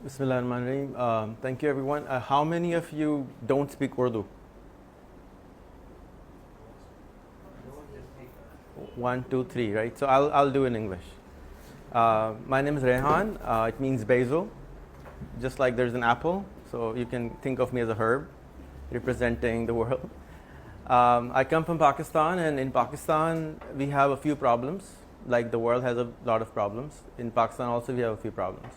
Bismillahirrahmanirrahim. Thank you, everyone. How many of you don't speak Urdu? One, two, three, right? So I'll do in English. My name is Rehan. It means basil, just like there's an apple. So you can think of me as a herb representing the world. I come from Pakistan, and in Pakistan we have a few problems. Like the world has a lot of problems. In Pakistan also we have a few problems.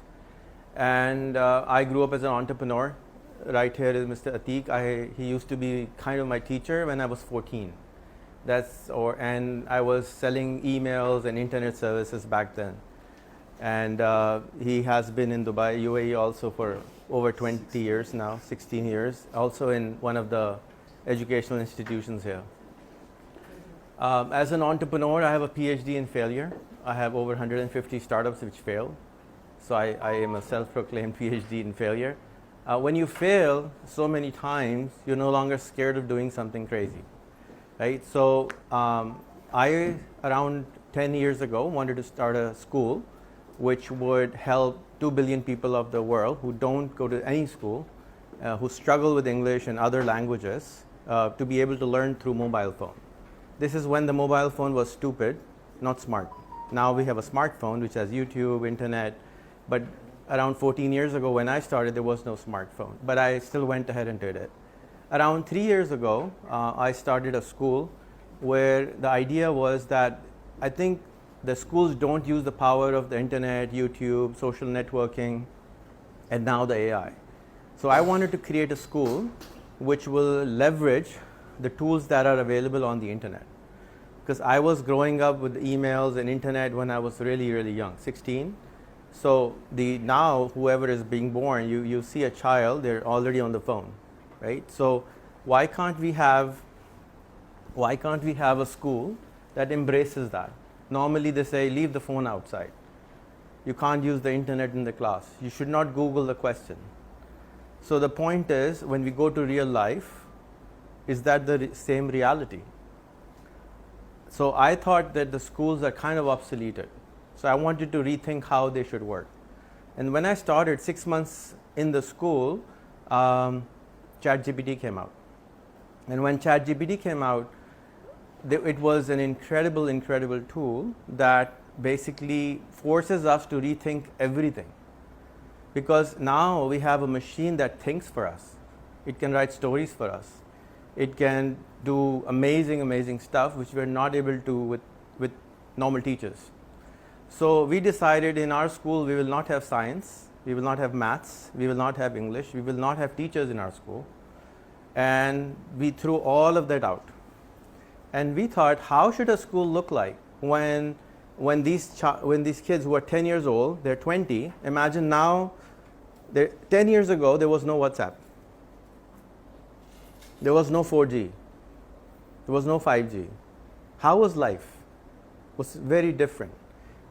And I grew up as an entrepreneur. Right here is Mr. Atiq. He used to be kind of my teacher when I was 14. And I was selling emails and internet services back then. And he has been in Dubai, UAE also for over 20 years now, 16 years, also in one of the educational institutions here. As an entrepreneur, I have a PhD in failure. I have over 150 startups which failed. So I am a self-proclaimed PhD in failure. When you fail so many times, you're no longer scared of doing something crazy, right? So I, around 10 years ago, wanted to start a school which would help 2 billion people of the world who don't go to any school, who struggle with English and other languages, to be able to learn through mobile phone. This is when the mobile phone was stupid, not smart. Now we have a smartphone which has YouTube, internet, but around 14 years ago when I started, there was no smartphone, but I still went ahead and did it. Around 3 years ago, I started a school where the idea was that I think the schools don't use the power of the internet, YouTube, social networking, and now the AI. So I wanted to create a school which will leverage the tools that are available on the internet. Because I was growing up with emails and internet when I was really, really young, 16. So now whoever is being born, you see a child, they're already on the phone, right? So why can't we have a school that embraces that? Normally they say leave the phone outside. You can't use the internet in the class. You should not Google the question. So the point is, when we go to real life, is that the same reality? So I thought that the schools are kind of obsoleted. So I wanted to rethink how they should work. And when I started 6 months in the school, ChatGPT came out. And when ChatGPT came out, it was an incredible tool that basically forces us to rethink everything. Because now we have a machine that thinks for us. It can write stories for us. It can do amazing stuff which we're not able to with normal teachers. So we decided in our school we will not have science, we will not have maths, we will not have English, we will not have teachers in our school. And we threw all of that out. And we thought, how should a school look like when these kids who are 10 years old, they're 20, imagine now, 10 years ago there was no WhatsApp. There was no 4G. There was no 5G. How was life? It was very different.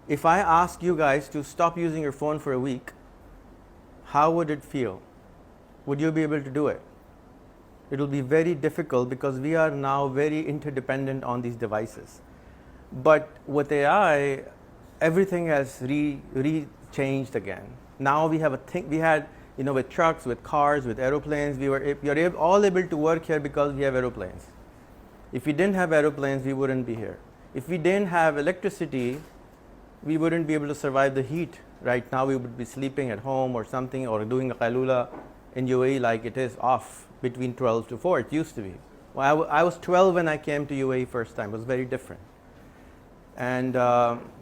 If I ask you guys to stop using your phone for a week, how would it feel? Would you be able to do it? It will be very difficult because we are now very interdependent on these devices. But with AI, everything has changed again. Now we have with trucks, with cars, with aeroplanes, we are all able to work here because we have aeroplanes. If we didn't have aeroplanes, we wouldn't be here. If we didn't have electricity, we wouldn't be able to survive the heat. Right now we would be sleeping at home or something, or doing a qailula in UAE like it is off between 12 to 4. It used to be. Well, I was 12 when I came to UAE first time. It was very different. And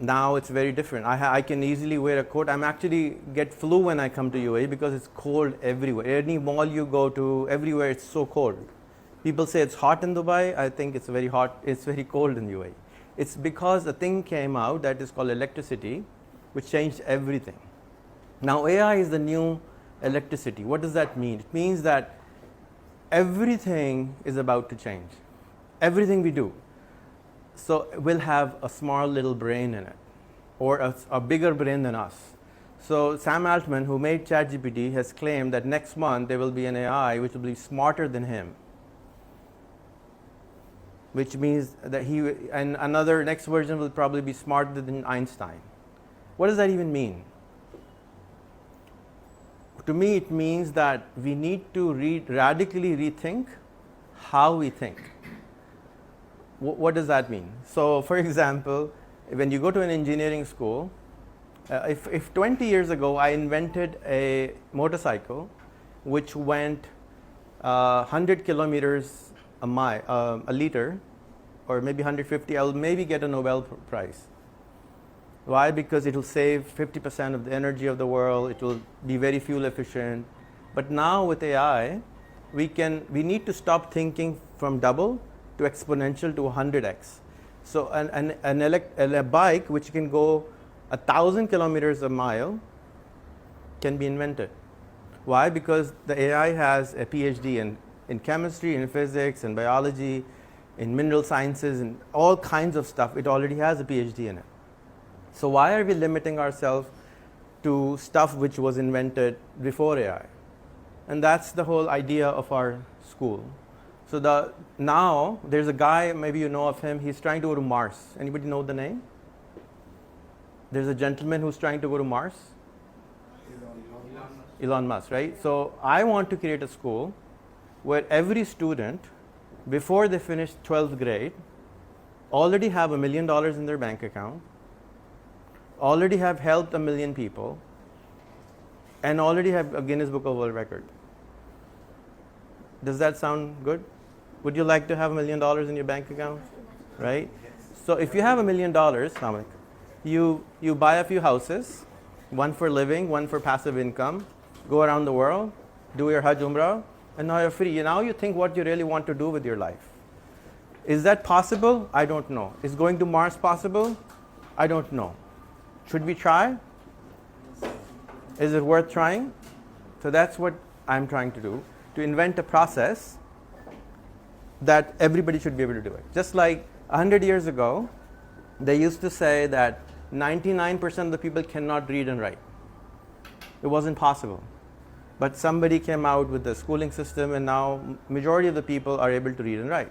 now it's very different. I can easily wear a coat. I'm actually get flu when I come to UAE because it's cold everywhere. Any mall you go to, everywhere it's so cold. People say it's hot in Dubai. I think it's very hot. It's very cold in UAE. It's because a thing came out that is called electricity, which changed everything. Now AI is the new electricity. What does that mean? It means that everything is about to change. Everything we do. So we'll have a small little brain in it, or a bigger brain than us. So Sam Altman, who made ChatGPT, has claimed that next month there will be an AI which will be smarter than him. Which means that and another next version will probably be smarter than Einstein. What does that even mean? To me, it means that we need to radically rethink how we think. What does that mean? So, for example, when you go to an engineering school, if 20 years ago I invented a motorcycle which went 100 kilometers a liter, or maybe 150, I'll maybe get a Nobel Prize. Why? Because it will save 50% of the energy of the world, it will be very fuel efficient. But now with AI, we need to stop thinking from double to exponential to 100x. So a bike which can go 1,000 kilometers a mile can be invented. Why? Because the AI has a PhD in chemistry, in physics, in biology, in mineral sciences, and all kinds of stuff. It already has a PhD in it. So why are we limiting ourselves to stuff which was invented before AI? And that's the whole idea of our school. So now there's a guy, maybe you know of him, he's trying to go to Mars. Anybody know the name? There's a gentleman who's trying to go to Mars. Elon Musk, right? So I want to create a school where every student, before they finish 12th grade, already have $1 million in their bank account, already have helped 1 million people, and already have a Guinness Book of World Record. Does that sound good? Would you like to have $1 million in your bank account? Right? So if you have $1 million, Samik, you buy a few houses, one for living, one for passive income, go around the world, do your Hajj Umrah, and now you're free. Now you think what you really want to do with your life. Is that possible? I don't know. Is going to Mars possible? I don't know. Should we try? Is it worth trying? So that's what I'm trying to do, to invent a process that everybody should be able to do it. Just like 100 years ago, they used to say that 99% of the people cannot read and write. It wasn't possible. But somebody came out with the schooling system, and now majority of the people are able to read and write.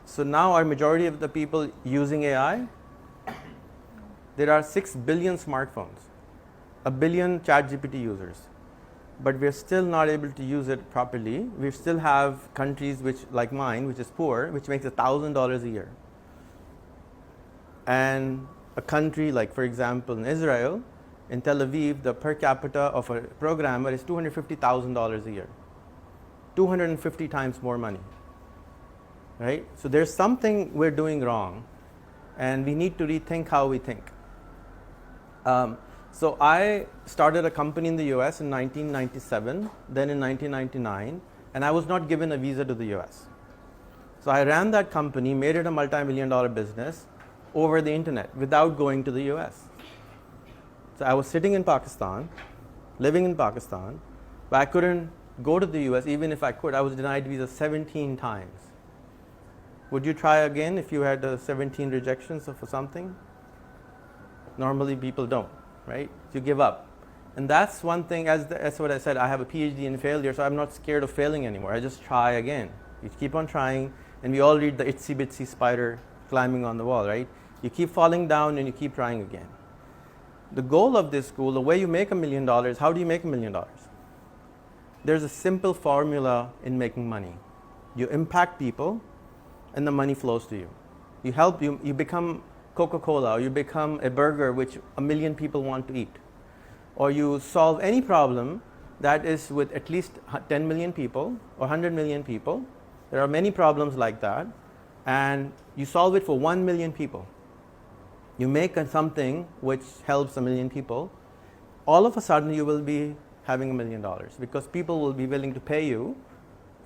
So now our majority of the people using AI, there are 6 billion smartphones, 1 billion ChatGPT users, but we're still not able to use it properly. We still have countries like mine, which is poor, which makes $1,000 a year. And a country like, for example, in Israel, in Tel Aviv, the per capita of a programmer is $250,000 a year. 250 times more money, right? So there's something we're doing wrong, and we need to rethink how we think. So I started a company in the US in 1997, then in 1999, and I was not given a visa to the US. So I ran that company, made it a multi-million-dollar business over the internet without going to the US. So I was sitting in Pakistan, living in Pakistan, but I couldn't go to the US. Even if I could, I was denied visa 17 times. Would you try again if you had 17 rejections for something? Normally people don't, right? You give up. And that's one thing, that's what I said, I have a PhD in failure, so I'm not scared of failing anymore. I just try again. You keep on trying, and we all read the itsy bitsy spider climbing on the wall, right? You keep falling down and you keep trying again. The goal of this school, the way you make $1 million, how do you make $1 million? There's a simple formula in making money. You impact people, and the money flows to you. You become Coca-Cola, or you become a burger which 1 million people want to eat. Or you solve any problem that is with at least 10 million people or 100 million people. There are many problems like that, and you solve it for 1 million people. You make something which helps 1 million people, all of a sudden you will be having $1 million, because people will be willing to pay you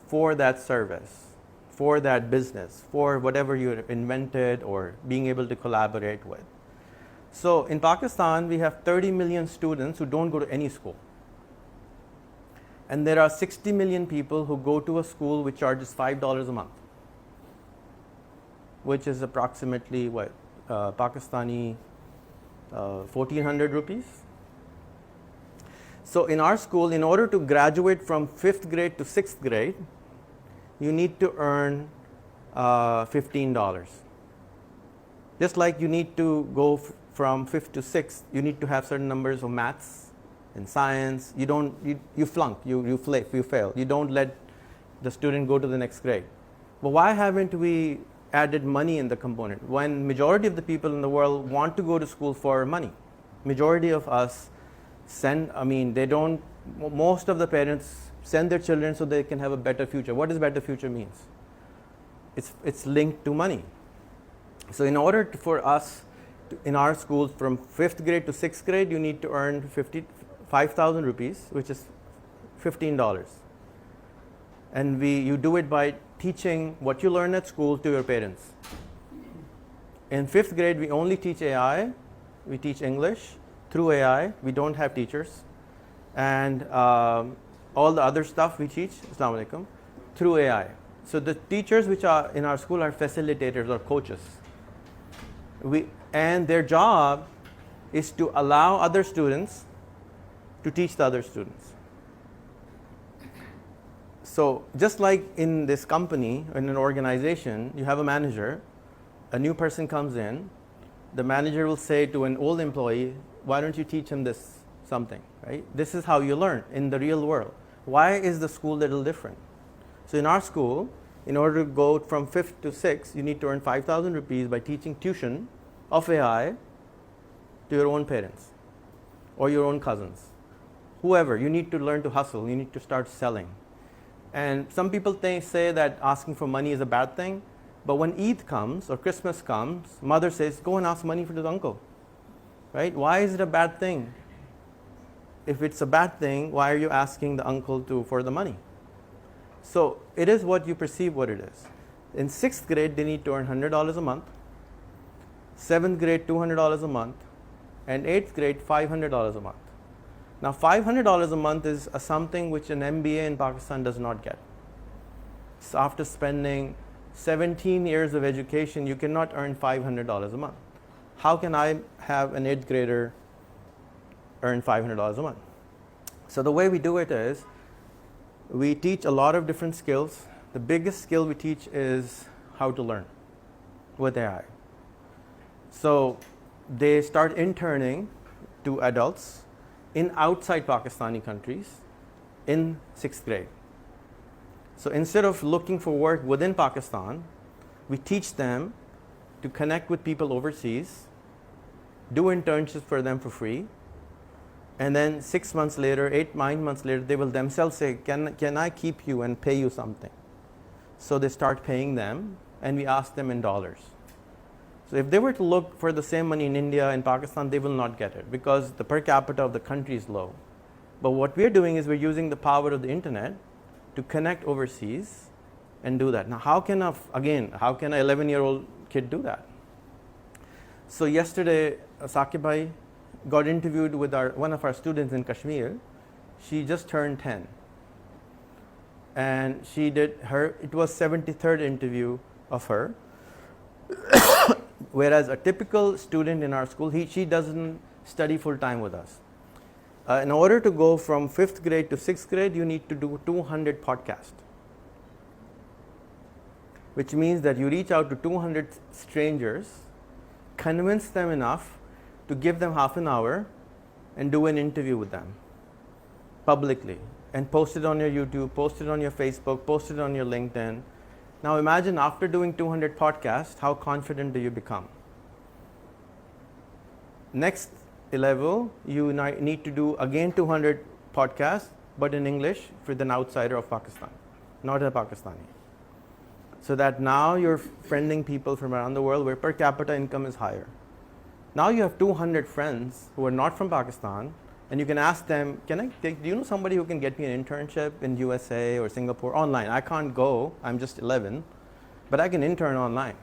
for that service, for that business, for whatever you invented or being able to collaborate with. So in Pakistan, we have 30 million students who don't go to any school. And there are 60 million people who go to a school which charges $5 a month, which is approximately what? Pakistani 1400 rupees. So in our school, in order to graduate from 5th grade to 6th grade, you need to earn $15. Just like you need to go from 5th to 6th, you need to have certain numbers of maths in science, you flunk, you fail. You don't let the student go to the next grade. But why haven't we added money in the component when majority of the people in the world want to go to school for money? Majority of us most of the parents send their children so they can have a better future. What does better future means? It's linked to money. So in order for us in our schools from 5th grade to 6th grade, you need to earn 5,000 rupees, which is $15. And you do it by teaching what you learn at school to your parents. In 5th grade, we only teach AI, we teach English through AI, we don't have teachers. And all the other stuff we teach, Assalamu alaikum, through AI. So the teachers which are in our school are facilitators or coaches. And their job is to allow other students to teach the other students. So just like in this company, in an organization, you have a manager, a new person comes in, the manager will say to an old employee, why don't you teach him this something, right? This is how you learn in the real world. Why is the school a little different? So in our school, in order to go from 5th to 6th, you need to earn 5,000 rupees by teaching tuition of AI to your own parents or your own cousins. Whoever, you need to learn to hustle, you need to start selling. And some people say that asking for money is a bad thing, but when Eid comes or Christmas comes, mother says, go and ask money for the uncle, right? Why is it a bad thing? If it's a bad thing, why are you asking the uncle for the money? So it is what you perceive what it is. In 6th grade, they need to earn $100 a month. 7th grade, $200 a month. And 8th grade, $500 a month. Now, $500 a month is something which an MBA in Pakistan does not get. So after spending 17 years of education, you cannot earn $500 a month. How can I have an 8th grader earn $500 a month? So the way we do it is, we teach a lot of different skills. The biggest skill we teach is how to learn with AI. So they start interning to adults in outside Pakistani countries in 6th grade. So instead of looking for work within Pakistan, we teach them to connect with people overseas, do internships for them for free, and then 6 months later, 9 months later, they will themselves say, can I keep you and pay you something? So they start paying them, and we ask them in dollars. So if they were to look for the same money in India and Pakistan, they will not get it because the per capita of the country is low. But what we're doing is we're using the power of the internet to connect overseas and do that. Now, how can an 11-year-old kid do that? So yesterday, Saqib bhai got interviewed with one of our students in Kashmir. She just turned 10. And it was 73rd interview of her. Whereas a typical student in our school, she doesn't study full time with us. In order to go from 5th grade to 6th grade, you need to do 200 podcasts. Which means that you reach out to 200 strangers, convince them enough to give them half an hour and do an interview with them publicly and post it on your YouTube, post it on your Facebook, post it on your LinkedIn. Now imagine after doing 200 podcasts, how confident do you become? Next level, you need to do again 200 podcasts, but in English with an outsider of Pakistan, not a Pakistani. So that now you're friending people from around the world where per capita income is higher. Now you have 200 friends who are not from Pakistan, and you can ask them, do you know somebody who can get me an internship in USA or Singapore online? I can't go, I'm just 11, but I can intern online.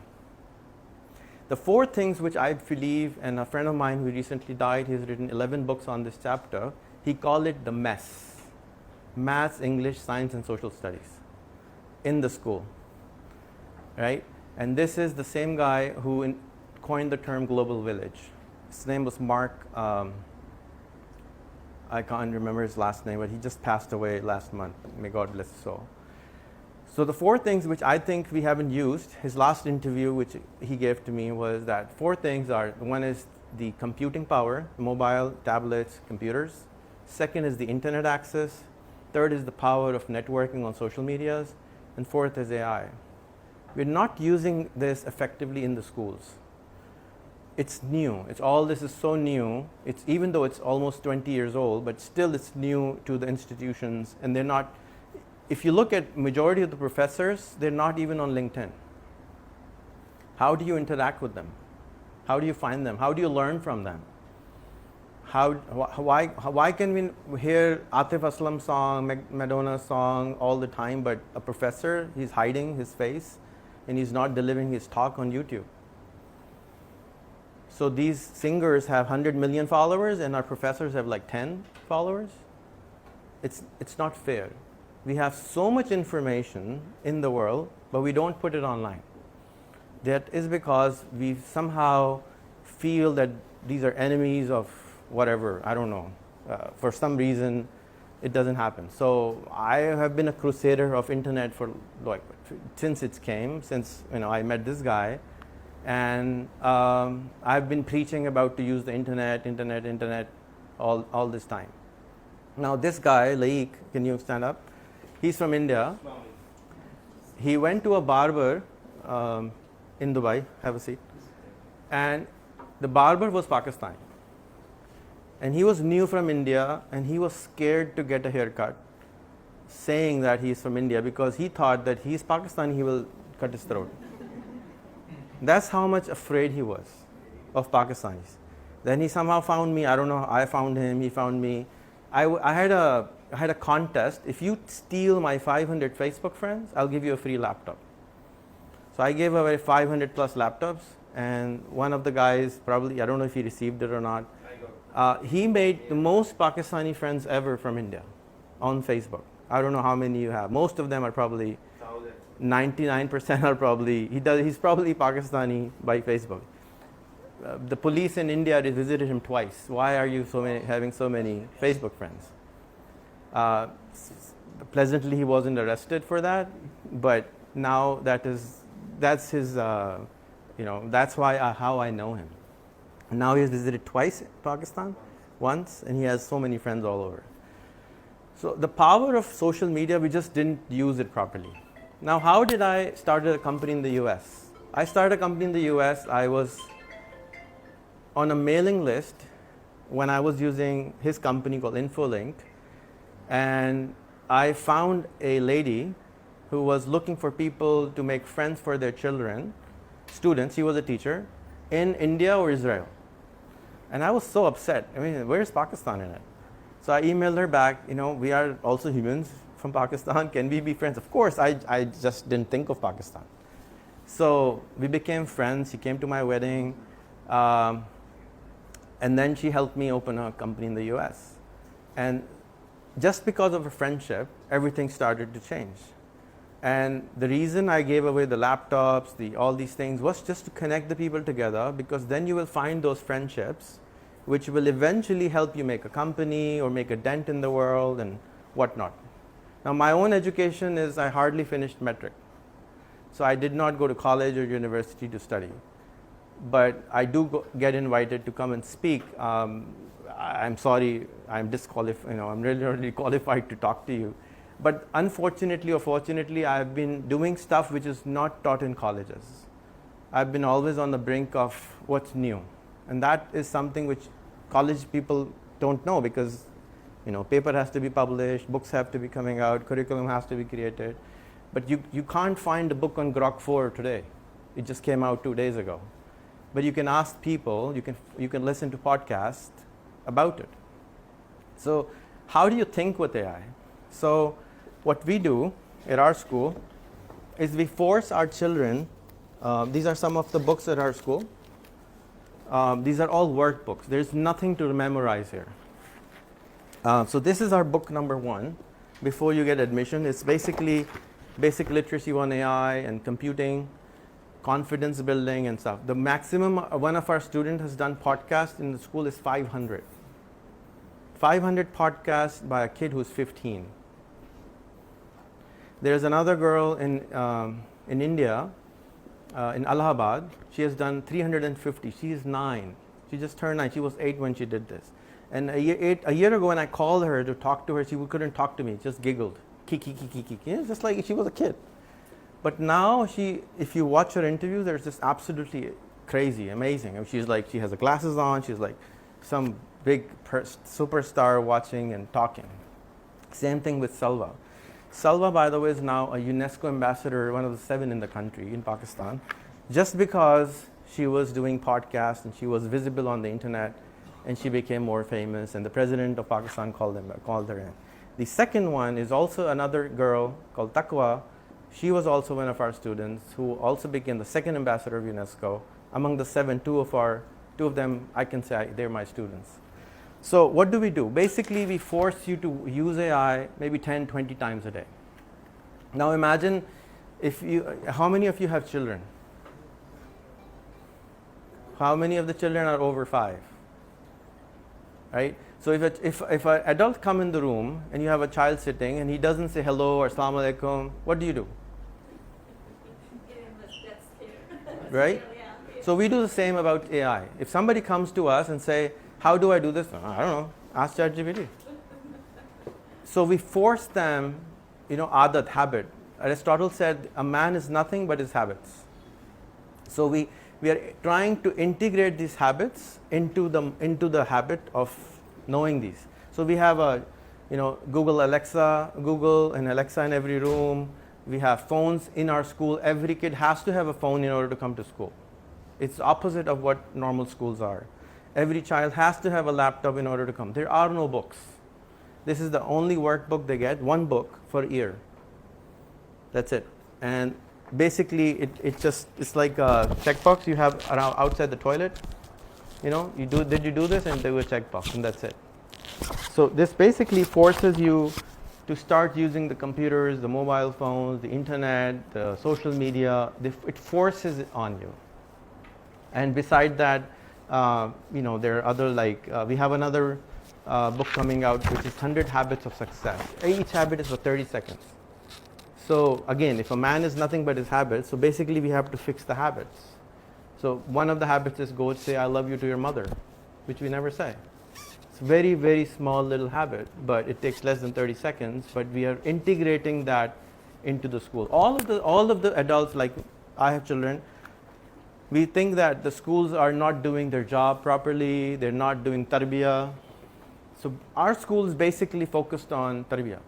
The 4 things which I believe, and a friend of mine who recently died, he's written 11 books on this chapter, he called it the mess. Maths, English, Science, and Social Studies in the school, right? And this is the same guy who coined the term global village. His name was Mark, I can't remember his last name, but he just passed away last month. May God bless his soul. So the 4 things which I think we haven't used, his last interview which he gave to me was that 4 things are, one is the computing power, mobile, tablets, computers. Second is the internet access. Third is the power of networking on social medias. And fourth is AI. We're not using this effectively in the schools. It's new. This is so new. Even though it's almost 20 years old, but still it's new to the institutions, and they're not. If you look at majority of the professors, they're not even on LinkedIn. How do you interact with them? How do you find them? How do you learn from them? Why can we hear Atif Aslam song, Madonna song all the time, but a professor, he's hiding his face and he's not delivering his talk on YouTube? So these singers have 100 million followers and our professors have like 10 followers. It's not fair. We have so much information in the world, but we don't put it online. That is because we somehow feel that these are enemies of whatever, I don't know. For some reason, it doesn't happen. So I have been a crusader of internet for since it came, since I met this guy. And I've been preaching about to use the internet all this time. Now this guy, Laik, can you stand up? He's from India. He went to a barber in Dubai, have a seat. And the barber was Pakistani. And he was new from India and he was scared to get a haircut, saying that he's from India because he thought that he's Pakistani, he will cut his throat. That's how much afraid he was of Pakistanis. Then he somehow found me. I don't know. I found him. He found me. I had a contest. If you steal my 500 Facebook friends, I'll give you a free laptop. So I gave away 500 plus laptops, and one of the guys, probably, I don't know if he received it or not, he made the most Pakistani friends ever from India on Facebook. I don't know how many you have. Most of them are probably 99% are probably, he's probably Pakistani by Facebook. The police in India visited him twice. Why are you having so many Facebook friends? Pleasantly, he wasn't arrested for that, but now that's his, that's how I know him. Now he has visited twice Pakistan, once, and he has so many friends all over. So the power of social media, we just didn't use it properly. Now, how did I start a company in the US? I started a company in the US. I was on a mailing list when I was using his company called InfoLink, and I found a lady who was looking for people to make friends for their children, students. She was a teacher in India or Israel. And I was so upset. I mean, where's Pakistan in it? So I emailed her back, we are also humans from Pakistan. Can we be friends? Of course, I just didn't think of Pakistan. So we became friends. She came to my wedding. And then she helped me open a company in the US. And just because of a friendship, everything started to change. And the reason I gave away the laptops, all these things, was just to connect the people together, because then you will find those friendships which will eventually help you make a company or make a dent in the world and whatnot. Now, my own education is I hardly finished metric. So I did not go to college or university to study. But I do get invited to come and speak. I'm sorry, I'm disqualified. I'm really qualified to talk to you. But unfortunately or fortunately, I've been doing stuff which is not taught in colleges. I've been always on the brink of what's new. And that is something which college people don't know, because paper has to be published, books have to be coming out, curriculum has to be created. But you can't find a book on Grok 4 today. It just came out 2 days ago. But you can ask people, you can listen to podcasts about it. So how do you think with AI? So what we do at our school is we force our children, these are some of the books at our school. These are all workbooks. There's nothing to memorize here. So this is our book number 1 before you get admission. It's basically Basic Literacy 1 AI and computing, confidence building and stuff. The maximum one of our students has done podcasts in the school is 500. 500 podcasts by a kid who's 15. There's another girl in India, in Allahabad. She has done 350. She is 9. She just turned 9. She was 8 when she did this. And a year ago when I called her to talk to her, she couldn't talk to me, just giggled. Kiki. Just like she was a kid. But now if you watch her interview, there's just absolutely crazy, amazing. I mean, she's like, she has the glasses on, she's like some big superstar watching and talking. Same thing with Salwa. Salwa, by the way, is now a UNESCO ambassador, one of the 7 in the country, in Pakistan, just because she was doing podcasts and she was visible on the internet and she became more famous, and the president of Pakistan called her in. The second one is also another girl called Taqwa. She was also one of our students who also became the second ambassador of UNESCO. Among the 7, 2 of them, I can say they're my students. So what do? Basically, we force you to use AI maybe 10, 20 times a day. Now imagine how many of you have children? How many of the children are over 5? Right? So if an adult come in the room and you have a child sitting and he doesn't say hello or assalamu alaikum, what do you do? Right? So we do the same about AI. If somebody comes to us and say, how do I do this? I don't know. Ask ChatGPT. So we force them, adat, habit. Aristotle said a man is nothing but his habits. So we are trying to integrate these habits into the habit of knowing these. So we have Google and Alexa in every room. We have phones in our school. Every kid has to have a phone in order to come to school. It's opposite of what normal schools are. Every child has to have a laptop in order to come. There are no books. This is the only workbook they get, 1 book for a year. That's it. And basically, it's like a checkbox you have around outside the toilet. Did you do this? And they do a checkbox, and that's it. So this basically forces you to start using the computers, the mobile phones, the internet, the social media. It forces it on you. And beside that, there are other we have another book coming out which is 100 Habits of Success. Each habit is for 30 seconds. So again, if a man is nothing but his habits, so basically we have to fix the habits. So one of the habits is go say I love you to your mother, which we never say. It's a very, very small little habit, but it takes less than 30 seconds, but we are integrating that into the school. All of the adults, like I have children, we think that the schools are not doing their job properly, they're not doing tarbiyah. So our school is basically focused on tarbiyah.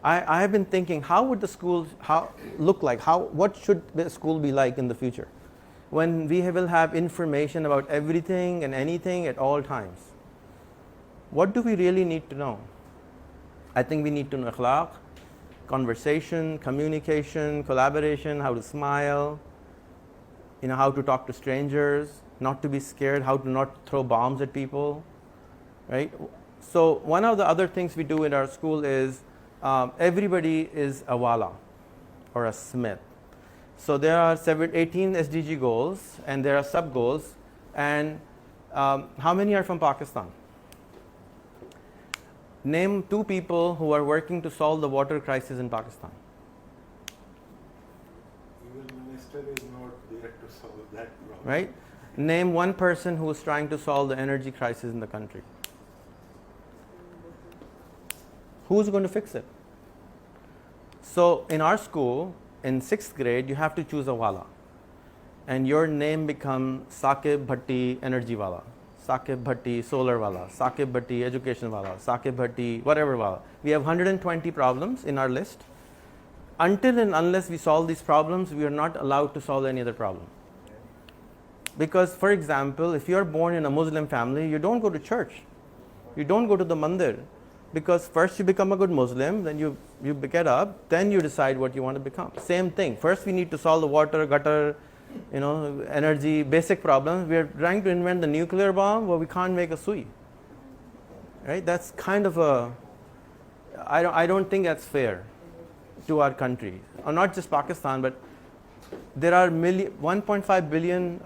I have been thinking, how would the schools look like? What should the school be like in the future? When we will have information about everything and anything at all times. What do we really need to know? I think we need to know akhlaq, conversation, communication, collaboration, how to smile, how to talk to strangers, not to be scared, how to not throw bombs at people, right? So one of the other things we do in our school is everybody is a wala or a smith. So there are 18 SDG goals and there are sub goals. And how many are from Pakistan? Name 2 people who are working to solve the water crisis in Pakistan. Even minister is not there to solve that problem. Right? Name 1 person who is trying to solve the energy crisis in the country. Who's going to fix it? So in our school, in 6th grade, you have to choose a wala. And your name becomes Saqib Bhatti Energy Wala, Saqib Bhatti Solar Wala, Saqib Bhatti Education Wala, Saqib Bhatti whatever wala. We have 120 problems in our list. Until and unless we solve these problems, we are not allowed to solve any other problem. Because, for example, if you are born in a Muslim family, you don't go to church. You don't go to the mandir. Because first you become a good Muslim, then you get up, then you decide what you want to become. Same thing. First we need to solve the water, gutter, energy, basic problems. We are trying to invent the nuclear bomb, but we can't make a sui. Right? That's kind of I don't think that's fair to our country. Or not just Pakistan, but there are 1.5 billion,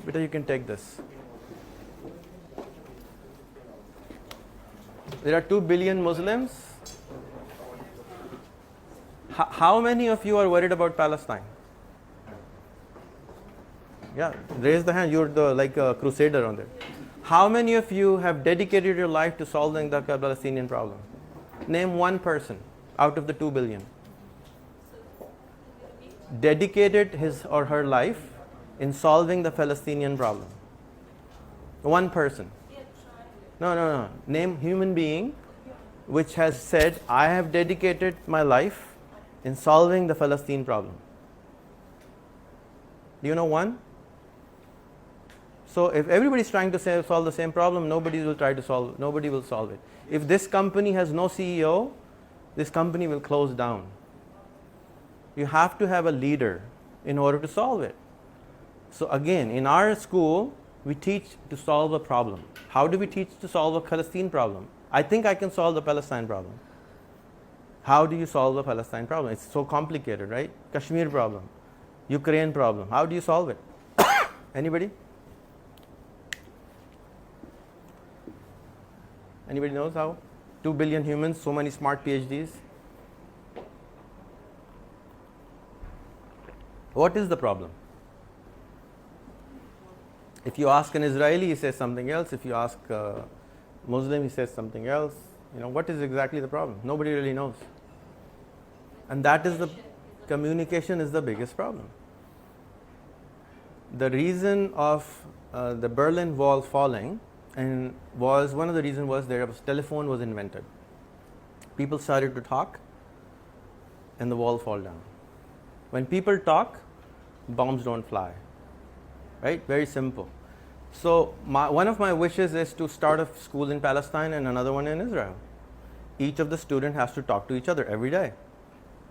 Beta, you can take this. There are 2 billion Muslims. How many of you are worried about Palestine? Yeah, raise the hand. You're like a crusader on there. How many of you have dedicated your life to solving the Palestinian problem? Name one person out of the 2 billion. Dedicated his or her life in solving the Palestinian problem. One person. No. Name human being which has said, I have dedicated my life in solving the Palestine problem. Do you know one? So if everybody's trying to solve the same problem, nobody will solve it. If this company has no CEO, this company will close down. You have to have a leader in order to solve it. So again, in our school, we teach to solve a problem. How do we teach to solve a Palestine problem? I think I can solve the Palestine problem. How do you solve the Palestine problem? It's so complicated, right? Kashmir problem, Ukraine problem. How do you solve it? Anybody? Anybody knows how? 2 billion humans, so many smart PhDs. What is the problem? If you ask an Israeli, he says something else. If you ask a Muslim, he says something else. What is exactly the problem? Nobody really knows. And that is the communication is the biggest problem. The reason of the Berlin Wall falling one of the reasons was telephone was invented. People started to talk and the wall fall down. When people talk, bombs don't fly. Right? Very simple. So one of my wishes is to start a school in Palestine and another one in Israel. Each of the students has to talk to each other every day,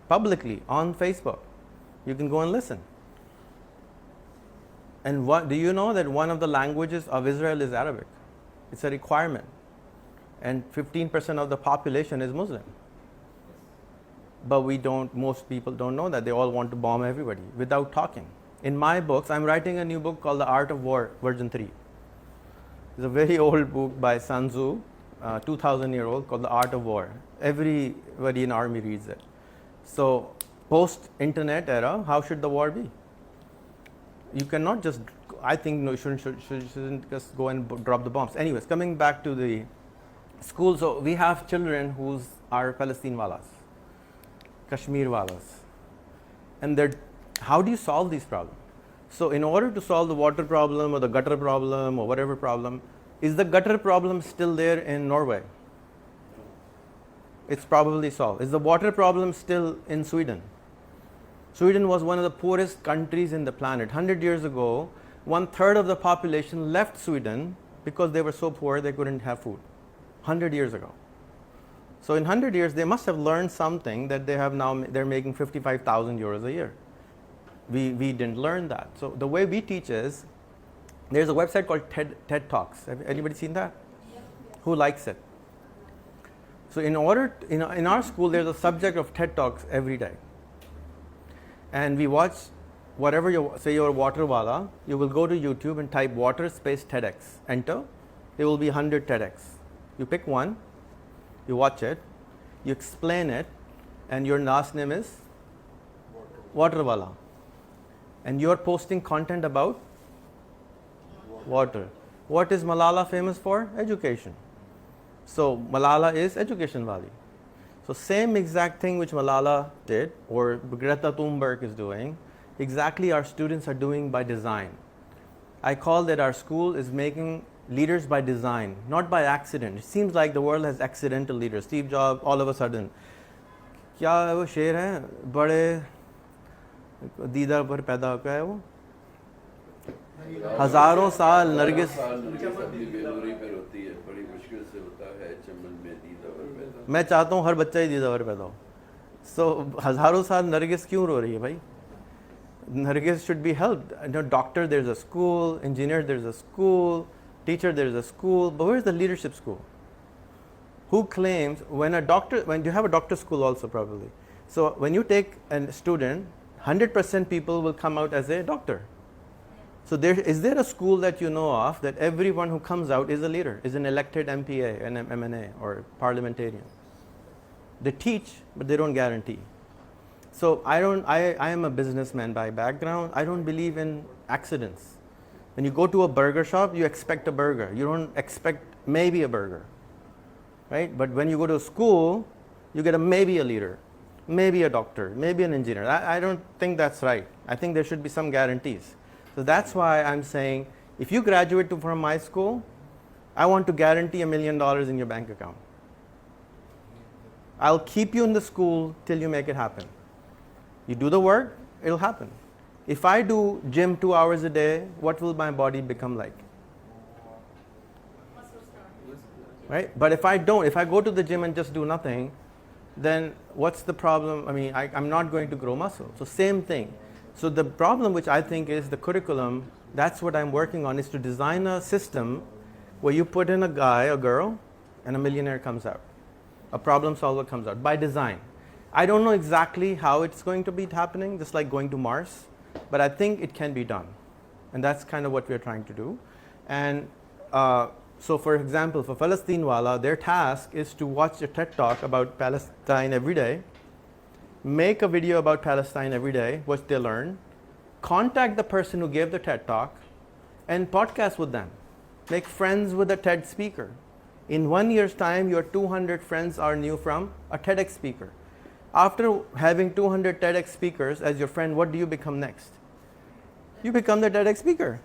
publicly, on Facebook. You can go and listen. And do you know that one of the languages of Israel is Arabic? It's a requirement. And 15% of the population is Muslim. But most people don't know that. They all want to bomb everybody without talking. In my books, I'm writing a new book called The Art of War, version 3. It's a very old book by Sun Tzu, 2,000-year-old, called The Art of War. Everybody in army reads it. So, post-internet era, how should the war be? You cannot just, I think you shouldn't just go and drop the bombs. Anyways, coming back to the school, so we have children who are Palestine walas, Kashmir walas. And how do you solve these problems? So in order to solve the water problem or the gutter problem or whatever problem, is the gutter problem still there in Norway? It's probably solved. Is the water problem still in Sweden? Sweden was one of the poorest countries in the planet. 100 years ago, 1/3 of the population left Sweden because they were so poor they couldn't have food. 100 years ago. So in 100 years, they must have learned something that they're making 55,000 euros a year. We didn't learn that. So the way we teach is, there's a website called TED Talks. Have anybody seen that? Yeah. Who likes it? So in our school, there's a subject of TED Talks every day. And we watch whatever you're a water wala, you will go to YouTube and type water space TEDx. Enter. There will be 100 TEDx. You pick one, you watch it, you explain it, and your last name is water wala. And you're posting content about water. What is Malala famous for? Education. So Malala is education wali. So same exact thing which Malala did, or Greta Thunberg is doing, exactly our students are doing by design. I call that our school is making leaders by design, not by accident. It seems like the world has accidental leaders. Steve Jobs, all of a sudden, क्या वो शेर है बड़े दीदा पर पैदा होता है वो हजारों साल नरगिस मैं चाहता हूँ हर बच्चा ही दीदा पर पैदा हो सो हजारों साल नरगिस क्यों रो रही है भाई Nargis should be helped. Doctor, there's a school. Engineer, there's a school. Teacher, there's a school. But where's the leadership school? Who claims when you have a doctor school also probably. So when you take a student, 100% people will come out as a doctor. So is there a school that you know of that everyone who comes out is a leader, is an elected MPA, an MNA, or parliamentarian? They teach, but they don't guarantee. So I am a businessman by background. I don't believe in accidents. When you go to a burger shop, you expect a burger. You don't expect maybe a burger, right? But when you go to a school, you get a maybe a leader, maybe a doctor, maybe an engineer. I don't think that's right. I think there should be some guarantees. So that's why I'm saying, if you graduate from my school, I want to guarantee $1 million in your bank account. I'll keep you in the school till you make it happen. You do the work, it'll happen. If I do gym 2 hours a day, what will my body become like? Right? But if I don't, if I go to the gym and just do nothing, then what's the problem? I mean, I'm not going to grow muscle. So same thing. So the problem, which I think is the curriculum, that's what I'm working on, is to design a system where you put in a guy, a girl, and a millionaire comes out. A problem solver comes out by design. I don't know exactly how it's going to be happening, just like going to Mars, but I think it can be done. And that's kind of what we're trying to do. And so for example, for Palestine-wala, their task is to watch a TED Talk about Palestine every day, make a video about Palestine every day, what they learn, contact the person who gave the TED Talk, and podcast with them. Make friends with a TED speaker. In 1 year's time, your 200 friends are new from a TEDx speaker. After having 200 TEDx speakers as your friend, what do you become next? You become the TEDx speaker.